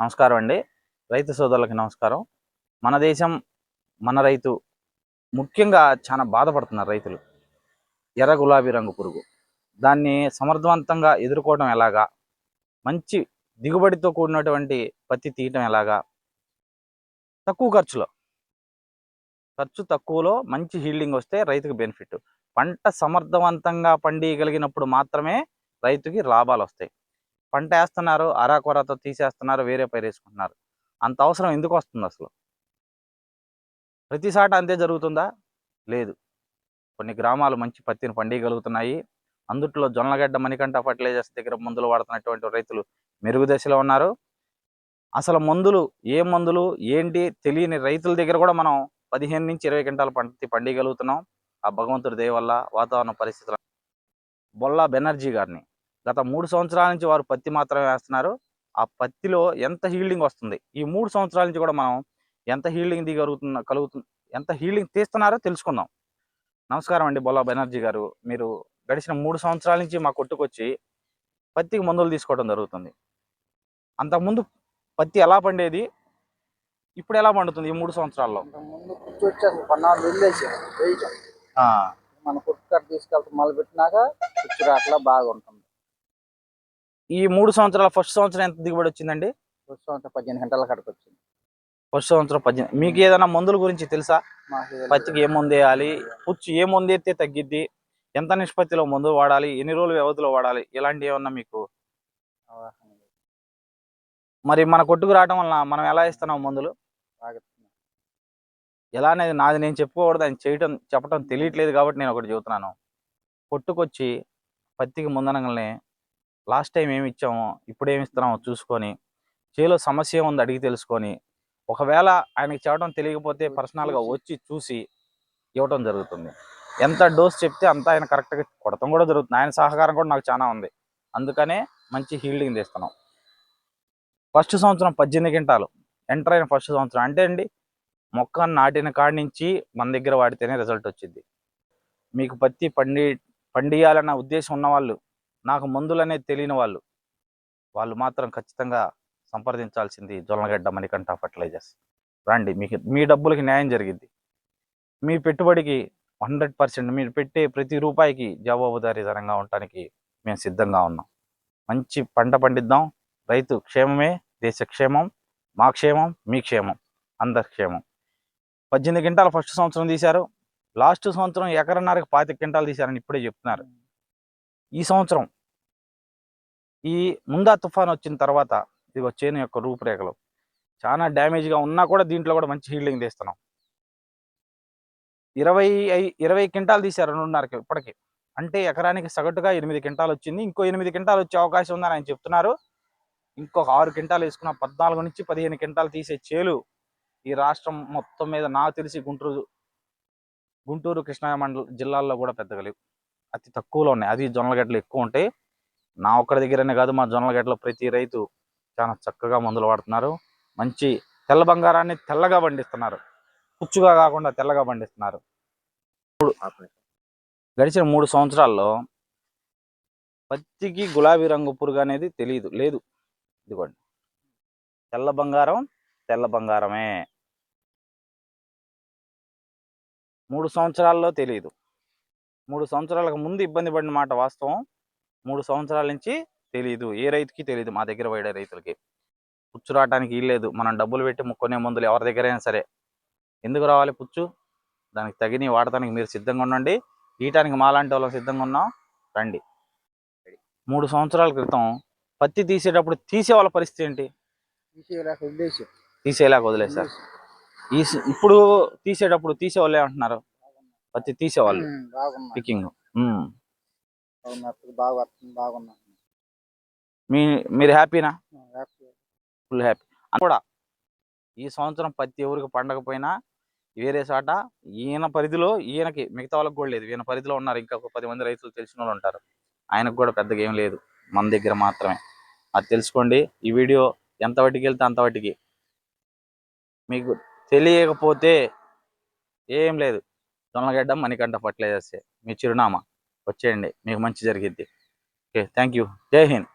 నమస్కారం అండి. రైతు సోదరులకి నమస్కారం. మన దేశం, మన రైతు ముఖ్యంగా చాలా బాధపడుతున్నారు రైతులు. ఎర్ర గులాబీ రంగు పురుగు. దాన్ని సమర్థవంతంగా ఎదుర్కోవడం ఎలాగా? మంచి దిగుబడితో కూడినటువంటి పత్తి తీయటం ఎలాగా? తక్కువ ఖర్చు తక్కువలో మంచి హీల్డింగ్ వస్తే రైతుకు బెనిఫిట్. పంట సమర్థవంతంగా పండియగలిగినప్పుడు మాత్రమే రైతుకి లాభాలు వస్తాయి. పంట వేస్తున్నారు, అరాకొరతో తీసేస్తున్నారు, వేరే పైరు వేసుకుంటున్నారు. అంత అవసరం ఎందుకు వస్తుంది అసలు? ప్రతిసాట అంతే జరుగుతుందా? లేదు. కొన్ని గ్రామాలు మంచి పత్తిని పండియగలుగుతున్నాయి. అందుట్లో జొన్నలగడ్డ, మణికంఠ ఫర్టిలైజర్స్ దగ్గర మందులు వాడుతున్నటువంటి రైతులు మెరుగు దశలో ఉన్నారు. అసలు మందులు, ఏ మందులు ఏంటి తెలియని రైతుల దగ్గర కూడా మనం 15 నుంచి 20 క్వింటాల పత్తి పండియగలుగుతున్నాం. ఆ భగవంతుడి దయ వల్ల, వాతావరణ పరిస్థితుల. బొల్లా బెనర్జీ గారిని గత 3 సంవత్సరాల నుంచి వారు పత్తి మాత్రమే వేస్తున్నారు. ఆ పత్తిలో ఎంత హీల్డింగ్ వస్తుంది, ఈ 3 సంవత్సరాల నుంచి కూడా మనం ఎంత హీల్డింగ్ కలుగుతుంది, ఎంత హీల్డింగ్ తీస్తున్నారో తెలుసుకుందాం. నమస్కారం అండి బొల్లా బెనర్జీ గారు. మీరు గడిచిన 3 సంవత్సరాల నుంచి మా కొట్టుకొచ్చి పత్తికి మందులు తీసుకోవడం జరుగుతుంది. అంతకుముందు పత్తి ఎలా పండేది, ఇప్పుడు ఎలా పండుతుంది ఈ 3 సంవత్సరాల్లో? ముందు కుర్చీ వచ్చేసి పన్నాళ్ళు వెళ్ళేసాం వేయటం. మన కుర్చీ కట్ట తీసుకెళ్తాం, మళ్ళీ పెట్టినాక కుర్చీ అట్లా బాగుంటుంది. ఈ 3 సంవత్సరాల ఫస్ట్ సంవత్సరం ఎంత దిగుబడి వచ్చిందండి? ఫస్ట్ సంవత్సరం 15 గంటల కడకు వచ్చింది. ఫస్ట్ సంవత్సరం 18. మీకు ఏదైనా మందుల గురించి తెలుసా? పత్తికి ఏ మందు వేయాలి, పుచ్చు ఏ మందు వేస్తే తగ్గిద్ది, ఎంత నిష్పత్తిలో మందు వాడాలి, ఎన్ని రోజుల వ్యవధిలో వాడాలి, ఇలాంటివి ఏమన్నా మీకు? మరి మన కొట్టుకు రావడం వలన మనం ఎలా ఇస్తున్నాం మందులు? ఎలా అనేది నాది నేను చెప్పుకోకూడదు, ఆయన చెప్పడం తెలియట్లేదు కాబట్టి నేను ఒకటి చెబుతున్నాను. కొట్టుకొచ్చి పత్తికి ముందనగానే లాస్ట్ టైం ఏమి ఇచ్చామో ఇప్పుడు ఏమి ఇస్తున్నామో చూసుకొని, చేలో సమస్య ఉంది అడిగి తెలుసుకొని, ఒకవేళ ఆయనకి చెప్పడం తెలియకపోతే పర్సనల్గా వచ్చి చూసి ఇవ్వటం జరుగుతుంది. ఎంత డోస్ చెప్తే అంత ఆయన కరెక్ట్గా కొడతాం కూడా జరుగుతుంది. ఆయన సహకారం కూడా నాకు చాలా ఉంది. అందుకనే మంచి హీల్డింగ్ తీస్తున్నాం. ఫస్ట్ సంవత్సరం 18 క్వింటాలు ఎంటర్ అయిన ఫస్ట్ సంవత్సరం అంటే అండి, మొక్క నాటిన కాడి నుంచి మన దగ్గర వాడితేనే రిజల్ట్ వచ్చింది. మీకు పత్తి పండియాలన్న ఉద్దేశం ఉన్నవాళ్ళు, నాకు మందులు అనేది తెలియని వాళ్ళు మాత్రం ఖచ్చితంగా సంప్రదించాల్సింది జొన్నలగడ్డ, మణికంఠ ఫర్టిలైజర్స్. రండి, మీకు మీ డబ్బులకి న్యాయం జరిగింది. మీ పెట్టుబడికి 100% మీరు పెట్టే ప్రతి రూపాయికి జవాబుదారీతనంగా ఉండటానికి మేము సిద్ధంగా ఉన్నాం. మంచి పంట పండిద్దాం. రైతు క్షేమమే దేశ క్షేమం. మా క్షేమం మీ క్షేమం, అందరి క్షేమం. 18 క్వింటాలు ఫస్ట్ సంవత్సరం తీశారు. లాస్ట్ సంవత్సరం ఎకరన్నరకు 25 క్వింటాలు తీశారని ఇప్పుడే చెప్తున్నారు. ఈ సంవత్సరం ఈ ముందా తుఫాన్ వచ్చిన తర్వాత ఇది చేను యొక్క రూపురేఖలు చాలా డ్యామేజ్గా ఉన్నా కూడా దీంట్లో కూడా మంచి హీల్డింగ్ తీస్తున్నాం. 20 క్వింటాలు తీశారు 2.5కి ఇప్పటికి. అంటే ఎకరానికి సగటుగా 8 క్వింటాలు వచ్చింది. ఇంకో 8 క్వింటాలు వచ్చే అవకాశం ఉందని ఆయన చెప్తున్నారు. ఇంకొక 6 క్వింటాలు వేసుకున్న 14 నుంచి 15 క్వింటాలు తీసే చేలు ఈ రాష్ట్రం మొత్తం మీద నాకు తెలిసి గుంటూరు కృష్ణా జిల్లాల్లో కూడా పెద్దగా లేవు. అతి తక్కువలో ఉన్నాయి. అది జొన్నలగడ్డలు ఎక్కువ ఉంటాయి. నా ఒక్కడి దగ్గరనే కాదు, మా జొన్నలగడ్డలో ప్రతి రైతు చాలా చక్కగా మందులు వాడుతున్నారు. మంచి తెల్ల బంగారాన్ని తెల్లగా పండిస్తున్నారు, పుచ్చుగా కాకుండా తెల్లగా పండిస్తున్నారు. గడిచిన 3 సంవత్సరాల్లో పత్తికి గులాబీ రంగు పురుగు అనేది లేదు. ఇదిగోండి, తెల్ల బంగారమే. 3 సంవత్సరాల్లో తెలియదు. 3 సంవత్సరాలకు ముందు ఇబ్బంది పడిన మాట వాస్తవం. 3 సంవత్సరాల నుంచి తెలియదు. ఏ రైతుకి తెలియదు. మా దగ్గర వాడే రైతులకి పుచ్చు రావడానికి వీల్లేదు. మనం డబ్బులు పెట్టి ముక్కునే మందులు ఎవరి దగ్గరైనా సరే ఎందుకు రావాలి పుచ్చు? దానికి తగిన వాడటానికి మీరు సిద్ధంగా ఉండండి. తీయటానికి మాలాంటి వాళ్ళకి సిద్ధంగా ఉన్నాం, రండి. 3 సంవత్సరాల క్రితం పత్తి తీసేటప్పుడు తీసే వాళ్ళ పరిస్థితి ఏంటి? తీసేలాగా వదిలేశారు. ఇప్పుడు తీసేటప్పుడు తీసేవాళ్ళు ఏమంటున్నారు? పత్తి తీసేవాళ్ళు పికింగ్ మీరు హ్యాపీనా? ఫుల్ హ్యాపీ కూడా. ఈ సంవత్సరం పత్తి ఎవరికి పండకపోయినా వేరే చోట ఈయన పరిధిలో, ఈయనకి మిగతా వాళ్ళకి కూడా లేదు, ఈయన పరిధిలో ఉన్నారు ఇంకా 10 మంది రైతులు తెలిసిన వాళ్ళు ఉంటారు. ఆయనకు కూడా పెద్దగా ఏం లేదు, మన దగ్గర మాత్రమే. అది తెలుసుకోండి. ఈ వీడియో ఎంత వాటికి వెళ్తే అంత వాటికి. మీకు తెలియకపోతే ఏం లేదు, జొన్నలగడ్డ, మణికంఠ ఫర్టిలైజర్సే మీ చిరునామా. వచ్చేయండి, మీకు మంచి జరిగిద్ది. Okay, thank you. జై హింద్.